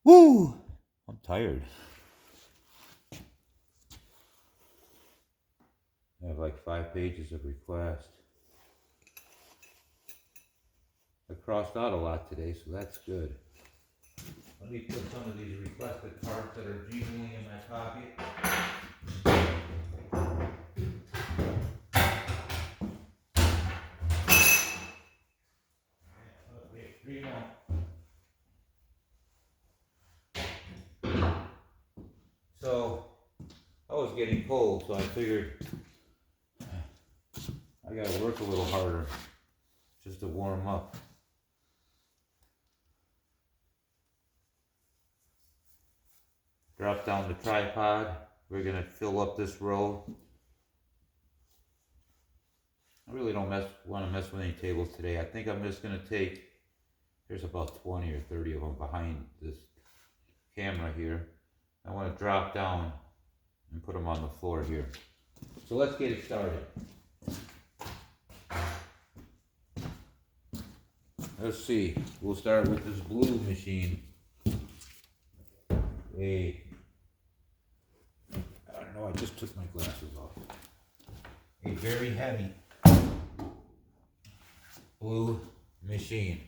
Woo! I'm tired. I have like 5 pages of requests. I crossed out a lot today, so that's good. Let me put some of these requested parts that are jingling in my pocket. Okay, 3 more. So, I was getting cold, so I figured I gotta work a little harder just to warm up. Drop down the tripod. We're gonna fill up this row. I really don't want to mess with any tables today. I think I'm just gonna take, there's about 20 or 30 of them behind this camera here. I want to drop down and put them on the floor here. So let's get it started. Let's see, we'll start with this blue machine. I don't know, I just took my glasses off. A very heavy blue machine.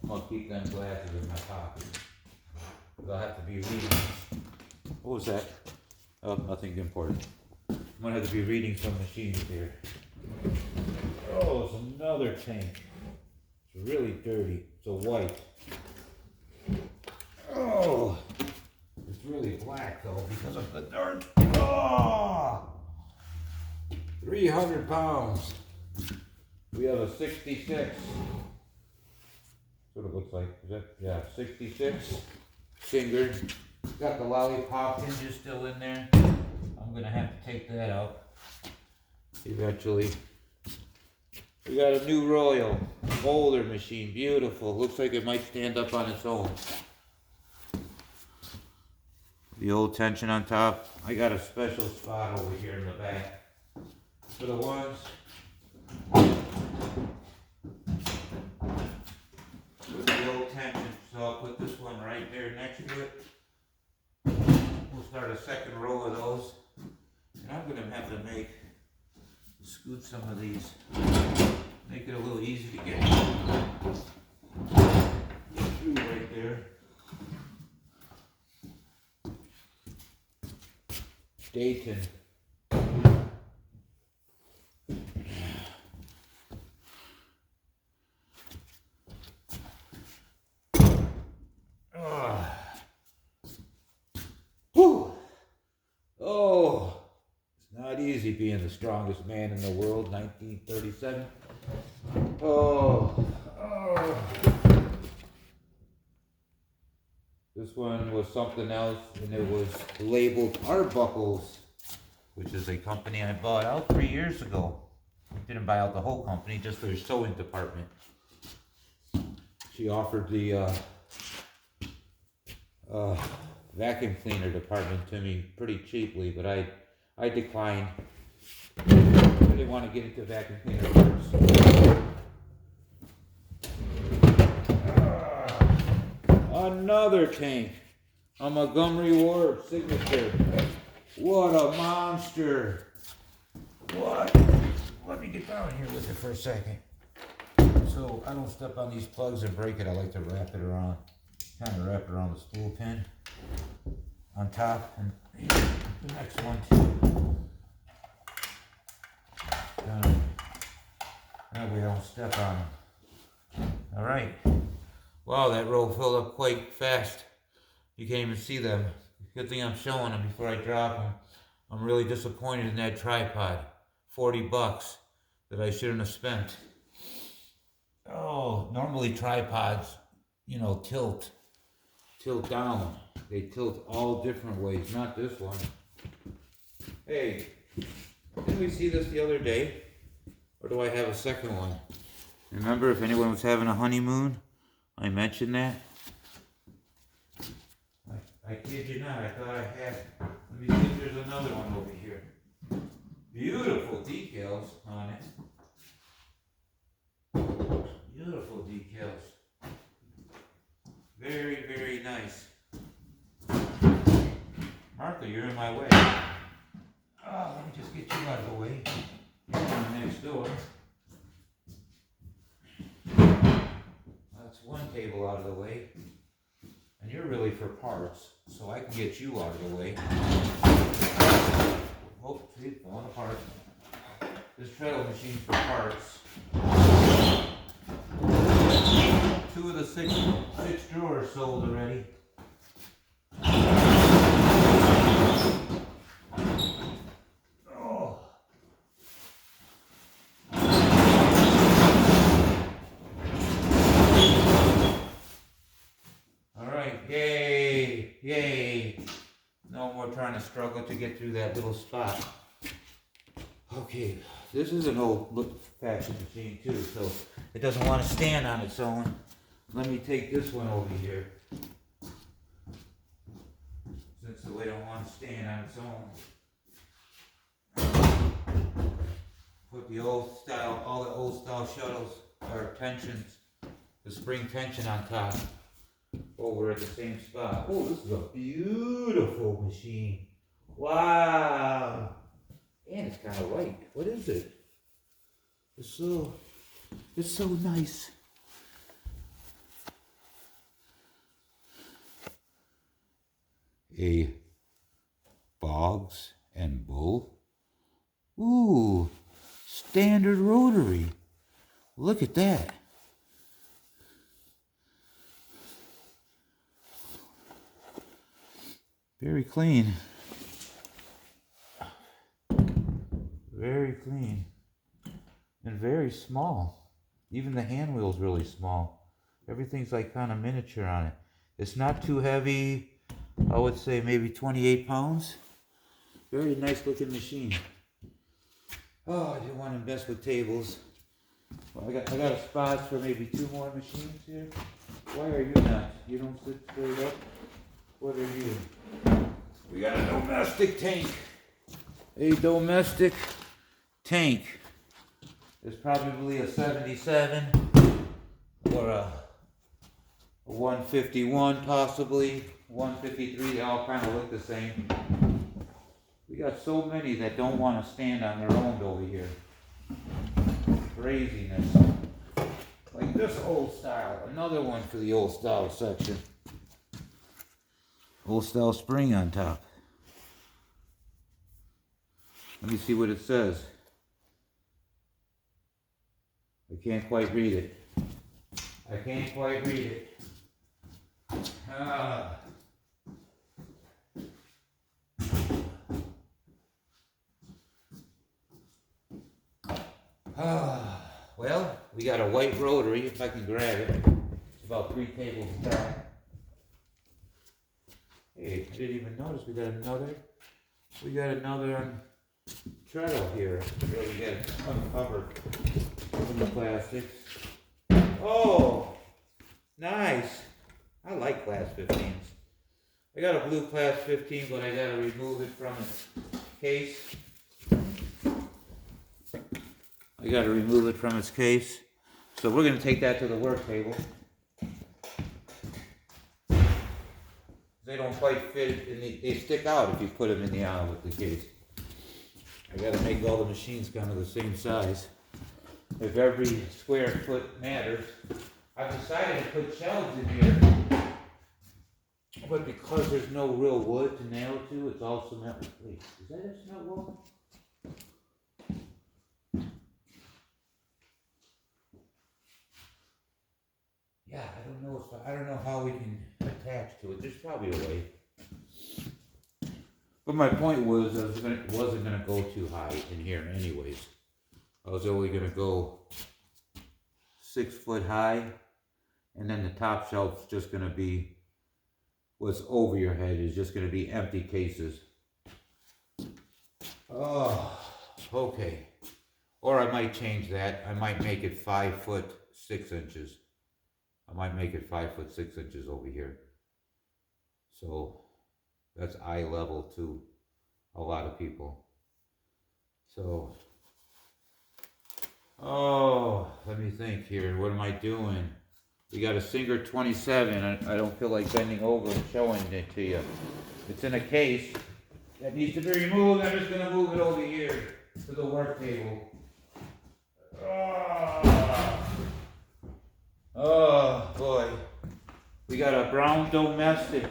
I'll keep them glasses in my pocket. I'll have to be reading. What was that? Oh, nothing important. I'm gonna have to be reading some machines here. Oh, it's another tank. It's really dirty. It's a white. Oh, it's really black though because of the dirt. Oh, 300 pounds. We have a 66. That's what it looks like. Is that, yeah, 66. Finger. Got the lollipop hinges still in there. I'm gonna have to take that out eventually. We got a new Royal boulder machine. Beautiful. Looks like it might stand up on its own. The old tension on top. I got a special spot over here in the back for the ones with the old tension. So I'll put this one right there next to it. We'll start a second row of those. And I'm gonna have to scoot some of these. Make it a little easy to get through right there. Dayton. Whew. Oh, it's not easy being the strongest man in the world, 1937. Oh. This one was something else, and it was labeled Arbuckles, which is a company I bought out 3 years ago. I didn't buy out the whole company, just their sewing department. She offered the vacuum cleaner department to me pretty cheaply, but I declined. I didn't want to get into vacuum cleaner first. Another tank. A Montgomery Ward signature. What a monster. What? Let me get down here with it for a second. So I don't step on these plugs and break it. I like to wrap it around. Kind of wrap it around the spool pin on top, and the next one too. That way I don't step on them. All right. Wow, that row filled up quite fast. You can't even see them. Good thing I'm showing them before I drop them. I'm really disappointed in that tripod. $40 that I shouldn't have spent. Oh, normally tripods, you know, tilt down. They tilt all different ways, not this one. Hey, didn't we see this the other day? Or do I have a second one? Remember, if anyone was having a honeymoon, I mentioned that. I kid you not, I thought I had. Let me see if there's another one over here. Beautiful decals on it. Beautiful decals. Very, you're in my way. Oh, let me just get you out of the way. You're on next door. That's one table out of the way. And you're really for parts, so I can get you out of the way. Oh, see, it's falling apart. This treadle machine's for parts. 2 of the six drawers sold already. Oh. All right, yay, yay. No more trying to struggle to get through that little spot. Okay, this is an old fashioned machine too, so it doesn't want to stand on its own. Let me take this one over here. Since the way don't want to stand on its own. Put the old style, all the old style shuttles or tensions, the spring tension on top, over at the same spot. Oh, this is a beautiful machine. Wow. And it's kind of light. What is it? It's so nice. A Boggs and Bull. Ooh, standard rotary. Look at that. Very clean. Very clean. And very small. Even the hand wheel's really small. Everything's like kind of miniature on it. It's not too heavy. I would say maybe 28 pounds. Very nice looking machine. Oh, I didn't want to mess with tables. Well, I got a spot for maybe 2 more machines here. Why are you not? You don't sit straight up? What are you? We got a domestic tank. A domestic tank. It's probably a 77 or a 151 possibly. 153, they all kind of look the same. We got so many that don't want to stand on their own over here. Craziness. Like this old style, another one for the old style section. Old style spring on top. Let me see what it says. I can't quite read it. I can't quite read it. Well, we got a white rotary, if I can grab it. It's about 3 tables down. Hey, I didn't even notice we got another treadle here. Where we got it uncovered from the plastics. Oh, nice. I like Class 15s. I got a blue Class 15, but I gotta remove it from its case. So we're gonna take that to the work table. They don't quite fit, and they stick out if you put them in the aisle with the case. I gotta make all the machines kind of the same size. If every square foot matters. I've decided to put shelves in here, but because there's no real wood to nail to, it's all cement. Wait, is that a cement wall? Yeah, I don't know how we can attach to it. There's probably a way. But my point was, it wasn't gonna go too high in here anyways. I was only gonna go 6 foot high, and then the top shelf's just gonna be what's over your head is just gonna be empty cases. Oh, okay. Or I might change that. I might make it 5 foot 6 inches. I might make it 5 foot 6 inches over here. So that's eye level to a lot of people. So, oh, let me think here. What am I doing? We got a Singer 27. I don't feel like bending over and showing it to you. It's in a case. That needs to be removed. I'm just gonna move it over here to the work table. Oh boy. We got a brown domestic.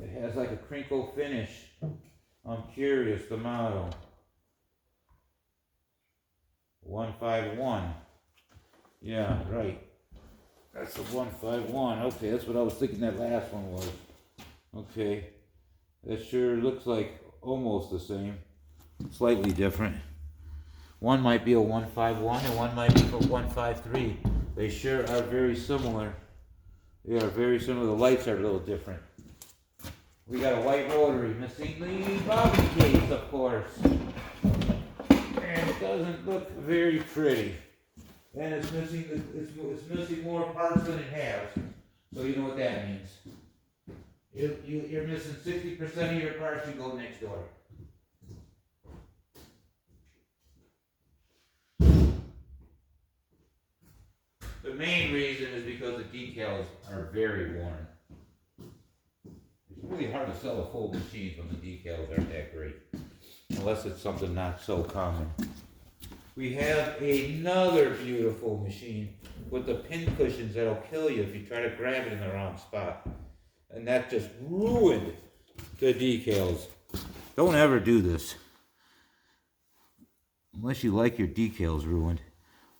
It has like a crinkle finish. I'm curious, the model. 151. Yeah, right. That's the 151. Okay, that's what I was thinking that last one was. Okay. That sure looks like almost the same. Slightly different. One might be a 151 and one might be a 153. They sure are very similar. They are very similar. The lights are a little different. We got a white rotary, missing the bobby case, of course. And it doesn't look very pretty. And it's missing it's missing more parts than it has. So you know what that means. You're missing 60% of your parts, you go next door. The main reason is because the decals are very worn. It's really hard to sell a full machine when the decals aren't that great. Unless it's something not so common. We have another beautiful machine with the pin cushions that'll kill you if you try to grab it in the wrong spot. And that just ruined the decals. Don't ever do this. Unless you like your decals ruined.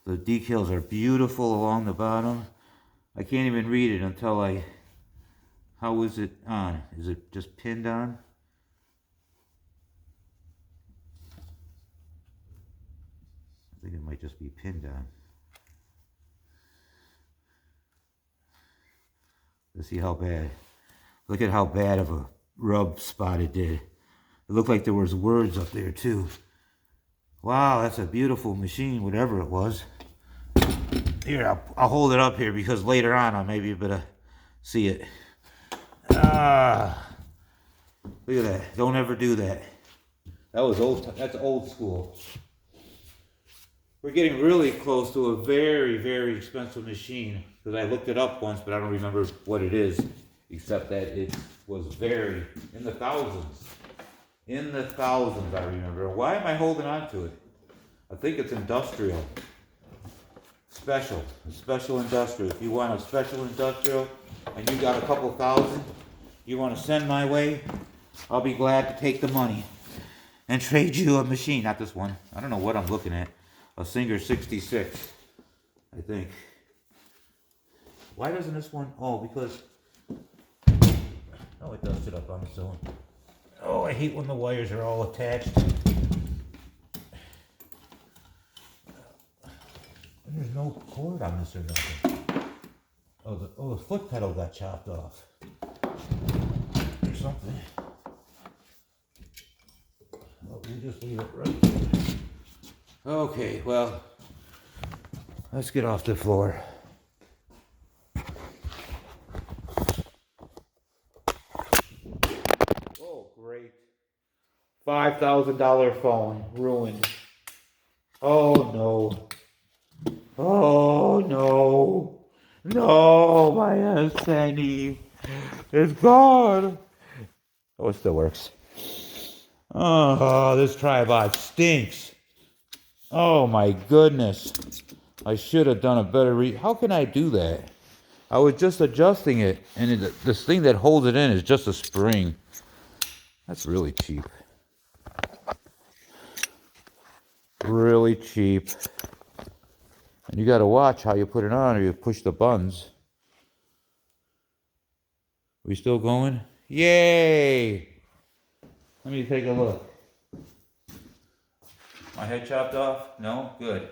The decals are beautiful along the bottom. I can't even read it until how is it on? Is it just pinned on? I think it might just be pinned on. Let's see how bad. Look at how bad of a rub spot it did. It looked like there was words up there too. Wow, that's a beautiful machine, whatever it was. Here, I'll hold it up here because later on I'll maybe be able to see it. Look at that. Don't ever do that. That was old. That's old school. We're getting really close to a very, very expensive machine because I looked it up once, but I don't remember what it is, except that it was very in the thousands. In the thousands, I remember. Why am I holding on to it? I think it's industrial. Special industrial. If you want a special industrial and you got a couple thousand you want to send my way, I'll be glad to take the money and trade you a machine. Not this one. I don't know what I'm looking at. A Singer 66, I think. Why doesn't this one? Oh, because... Oh, it does sit up on its own. Oh, I hate when the wires are all attached. There's no cord on this or nothing. Oh, the foot pedal got chopped off. Or something. Well, we'll just leave it right there. Okay, well, let's get off the floor. Oh, great. $5,000 phone ruined. Oh, no. Oh, no. No, my S10 is gone. Oh, it still works. Oh, this tripod stinks. Oh, my goodness. I should have done a better how can I do that? I was just adjusting it, and this thing that holds it in is just a spring. That's really cheap. Really cheap. And you got to watch how you put it on or you push the buttons. We still going? Yay! Let me take a look. My head chopped off? No? Good.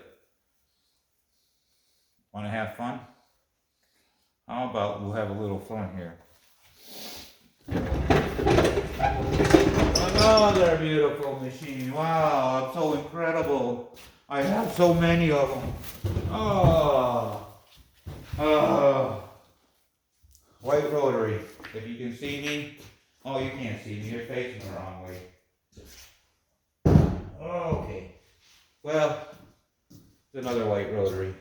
Want to have fun? How about we'll have a little fun here? Another beautiful machine. Wow, I'm so incredible. I have so many of them. Oh. White rotary. If you can see me. Oh, you can't see me. You're facing the wrong way. Okay. Well, it's another white rotary.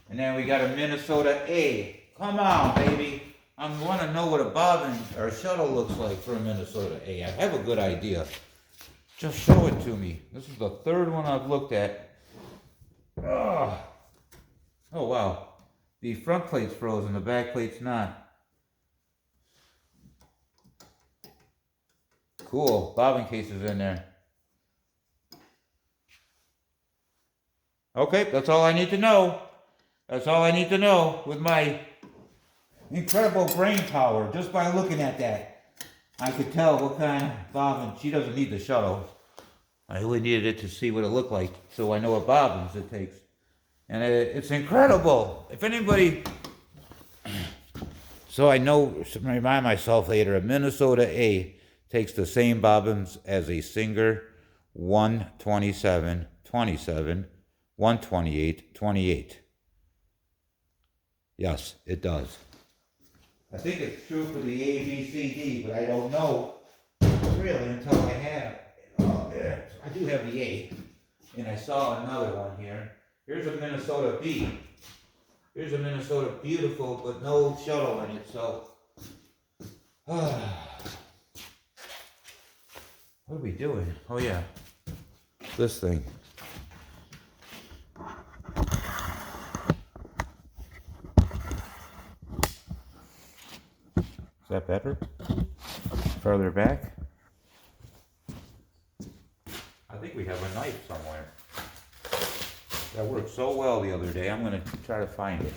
And then we got a Minnesota A. Come on, baby. I want to know what a bobbin or a shuttle looks like for a Minnesota A. I have a good idea. Just show it to me. This is the third one I've looked at. Ugh. Oh, wow. The front plate's frozen, the back plate's not. Cool. Bobbin case is in there. Okay, that's all I need to know. That's all I need to know with my incredible brain power. Just by looking at that, I could tell what kind of bobbin. She doesn't need the shuttle. I only needed it to see what it looked like, so I know what bobbins it takes. And it's incredible. If anybody, so I know, remind myself later, a Minnesota A takes the same bobbins as a Singer 127, 27, 128, 28. Yes, it does. I think it's true for the A, B, C, D, but I don't know really until I have. Oh, yeah. I do have the A, and I saw another one here. Here's a Minnesota B. Here's a Minnesota beautiful, but no shuttle in it, so. What are we doing? Oh, yeah. This thing. Is that better? Further back? I think we have a knife somewhere. That worked so well the other day. I'm going to try to find it.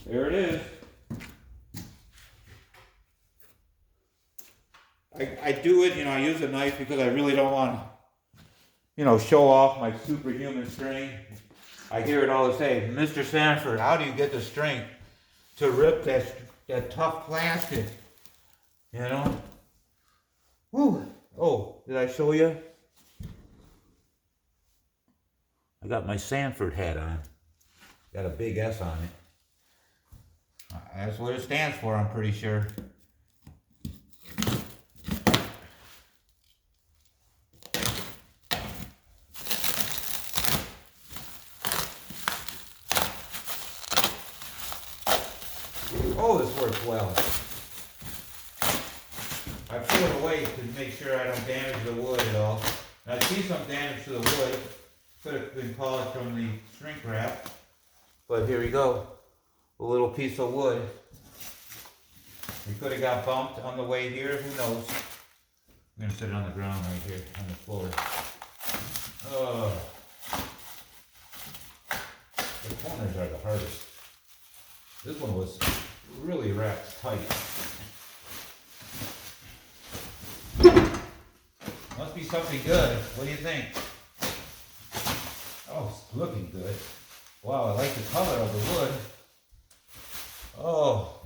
There it is. I do it, I use a knife because I really don't want to, show off my superhuman strength. I hear it all the time. Mr. Sanford, how do you get the strength to rip that tough plastic? Whew. Oh, did I show you? I got my Sanford hat on. Got a big S on it. That's what it stands for, I'm pretty sure. Oh, this works well. I threw it away to make sure I don't damage the wood at all. I see some damage to the wood. Could have been polished from the shrink wrap. But here we go. A little piece of wood. We could have got bumped on the way here. Who knows? I'm going to sit it on the ground right here on the floor. The corners are the hardest. This one was really wrapped tight. Must be something good. What do you think? Oh, it's looking good. Wow, I like the color of the wood. Oh,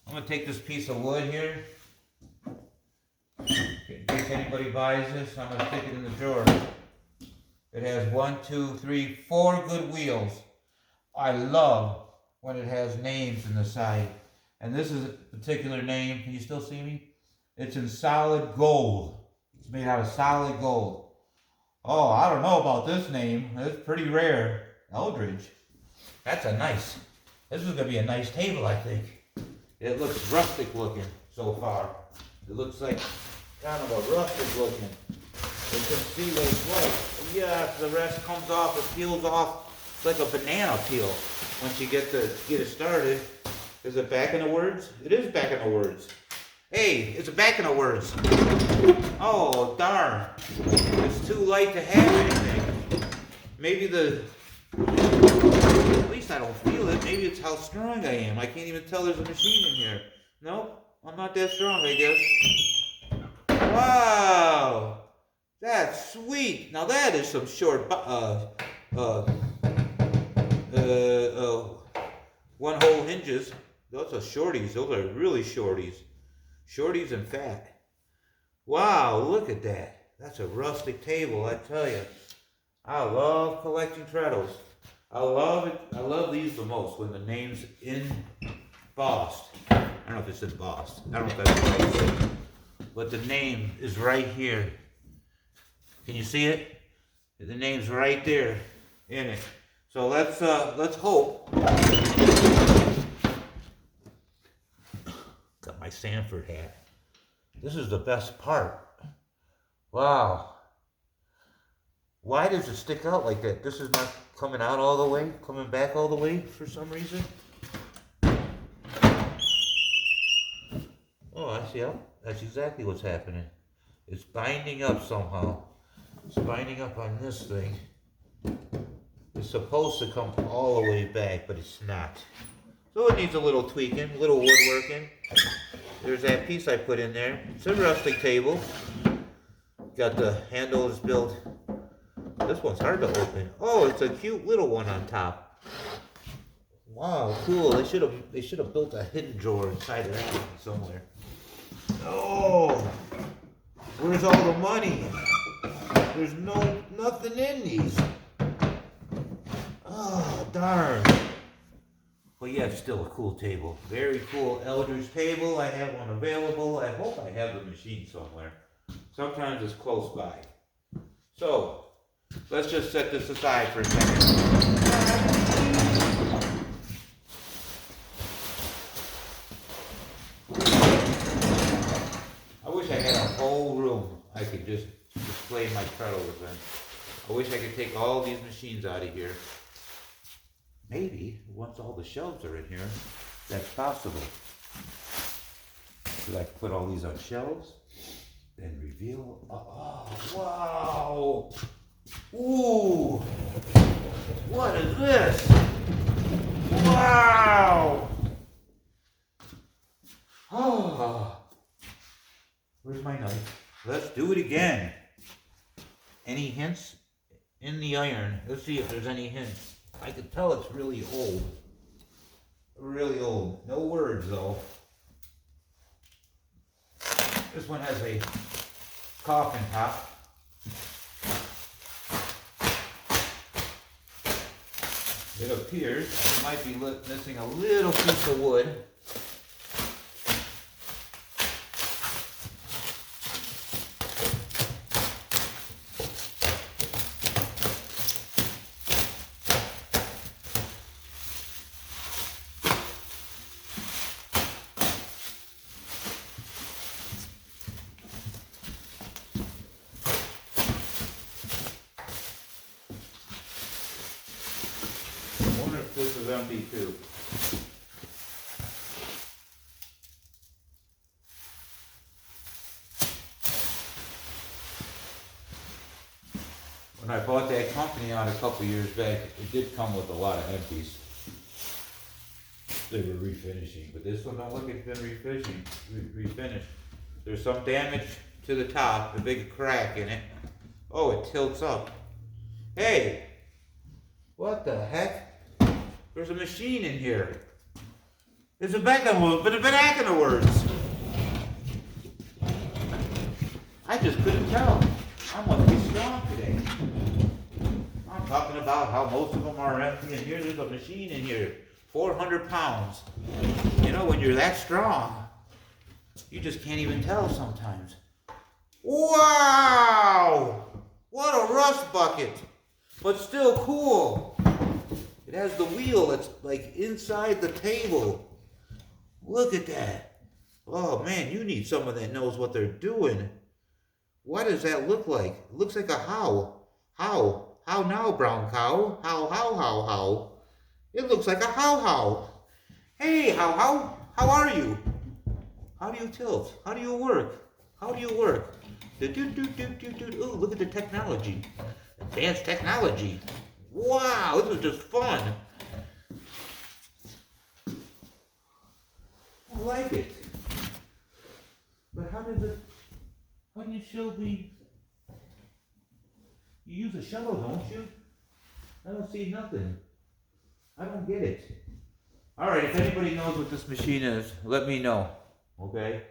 I'm going to take this piece of wood here. In case anybody buys this, I'm going to stick it in the drawer. It has 1, 2, 3, 4 good wheels. I love when it has names in the side. And this is a particular name. Can you still see me? It's in solid gold. It's made out of solid gold. Oh, I don't know about this name. It's pretty rare. Eldridge. That's a nice. This is going to be a nice table, I think. It looks rustic looking so far. It looks like kind of a rustic looking. You can see what it's like. Yes, the rest comes off. It peels off. It's like a banana peel once you get it started. Is it back in the words? It is back in the words. Hey, it's back in the words. Oh, darn. It's too light to have anything. Maybe at least I don't feel it. Maybe it's how strong I am. I can't even tell there's a machine in here. Nope, I'm not that strong, I guess. Wow. That's sweet. Now that is some short, one-hole hinges. Those are shorties. Those are really shorties. Shorties and fat. Wow, look at that. That's a rustic table, I tell you. I love collecting treadles. I love it. I love these the most when the name's embossed. I don't know if it's embossed. I don't know if that's what I say. But the name is right here. Can you see it? The name's right there in it. So let's hope. God, Sanford hat. This is the best part. Wow. Why does it stick out like that? This is not coming out all the way, coming back all the way for some reason. Oh, I see. That's exactly what's happening. It's binding up somehow. It's binding up on this thing. It's supposed to come all the way back, but it's not. So it needs a little tweaking, a little woodworking. There's that piece I put in there. It's a rustic table. Got the handles built. This one's hard to open. Oh, it's a cute little one on top. Wow, cool. They should have built a hidden drawer inside of that one somewhere. Oh, where's all the money? There's nothing in these. Oh, darn. But yeah, it's still a cool table. Very cool elder's table. I have one available. I hope I have the machine somewhere. Sometimes it's close by. So, let's just set this aside for a second. I wish I had a whole room I could just display my treadles in. I wish I could take all these machines out of here. Maybe, once all the shelves are in here, that's possible. So I can put all these on shelves, then reveal. Oh, wow! Ooh! What is this? Wow! Oh! Where's my knife? Let's do it again. Any hints? In the iron. Let's see if there's any hints. I can tell it's really old. Really old. No words though. This one has a coffin top. It appears it might be missing a little piece of wood. This is empty too. When I bought that company out a couple years back, it did come with a lot of empties. They were refinishing, but this one, don't look, it's been refinished. There's some damage to the top, a big crack in it. Oh, it tilts up. Hey, what the heck? There's a machine in here. There's a back in the words. I just couldn't tell. I must be strong today. I'm talking about how most of them are empty, and here there's a machine in here, 400 pounds. You know, when you're that strong, you just can't even tell sometimes. Wow! What a rust bucket! But still cool. It has the wheel that's like inside the table. Look at that. Oh man, you need someone that knows what they're doing. What does that look like? It looks like a how. How? How now, brown cow? How? It looks like a how. Hey, how are you? How do you tilt? How do you work? Ooh, look at the technology. Advanced technology. Wow, this was just fun. I like it. But how do you show me? You use a shovel, don't you? I don't see nothing. I don't get it. Alright, if anybody knows what this machine is, let me know. Okay?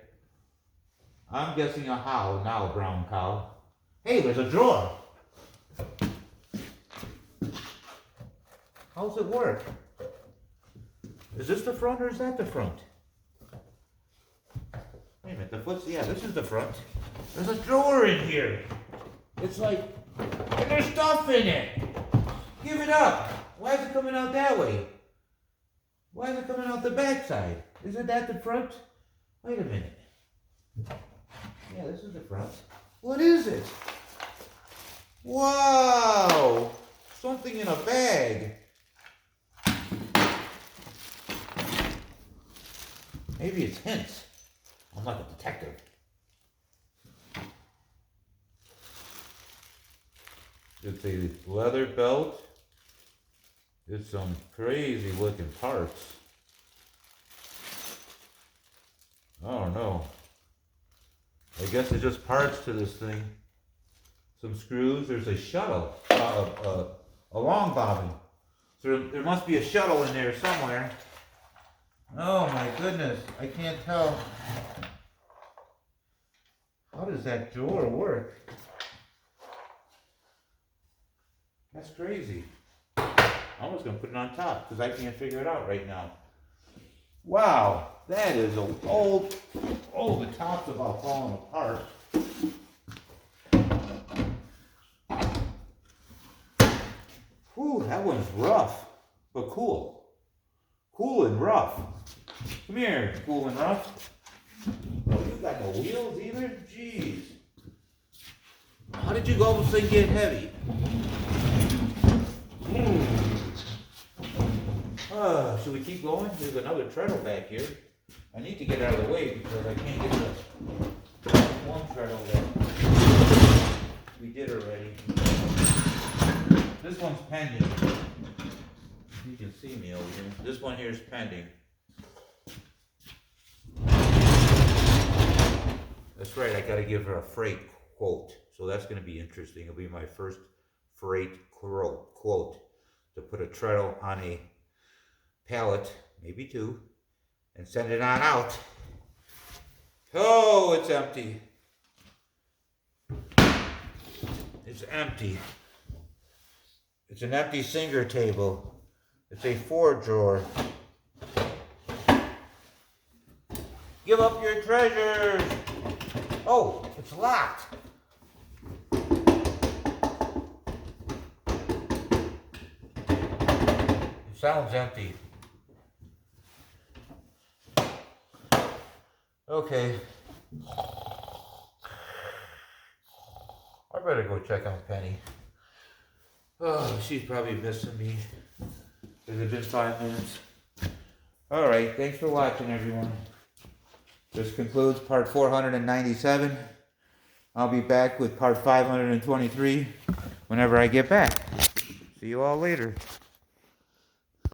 I'm guessing a how now, brown cow. Hey, there's a drawer. How's it work? Is this the front or is that the front? Wait a minute, this is the front. There's a drawer in here. It's like, and there's stuff in it. Give it up. Why is it coming out that way? Why is it coming out the back side? Isn't that the front? Wait a minute. Yeah, this is the front. What is it? Wow! Something in a bag. Maybe it's hints. I'm like a detective. It's a leather belt. It's some crazy looking parts. Oh no. I guess it's just parts to this thing. Some screws. There's a shuttle. A long bobbin. So there must be a shuttle in there somewhere. Oh my goodness. I can't tell. How does that door work? That's crazy. I was going to put it on top because I can't figure it out right now. Wow, that is old. Oh, the top's about falling apart. Whew, that one's rough, but cool. Cool and rough. Come here, cool and rough. Oh, you got no wheels either? Jeez. How did you go this thing get heavy? Should we keep going? There's another treadle back here. I need to get out of the way because I can't get the one treadle that we did already. This one's pending. You can see me over here. This one here is pending. That's right, I gotta give her a freight quote. So that's gonna be interesting. It'll be my first freight quote to put a treadle on a pallet, maybe two, and send it on out. Oh, it's empty. It's empty. It's an empty Singer table. It's a 4-drawer. Give up your treasures. Oh, it's locked. It sounds empty. Okay. I better go check on Penny. Oh, she's probably missing me. Has it been 5 minutes? Alright, thanks for watching, everyone. This concludes part 497. I'll be back with part 523 whenever I get back. See you all later.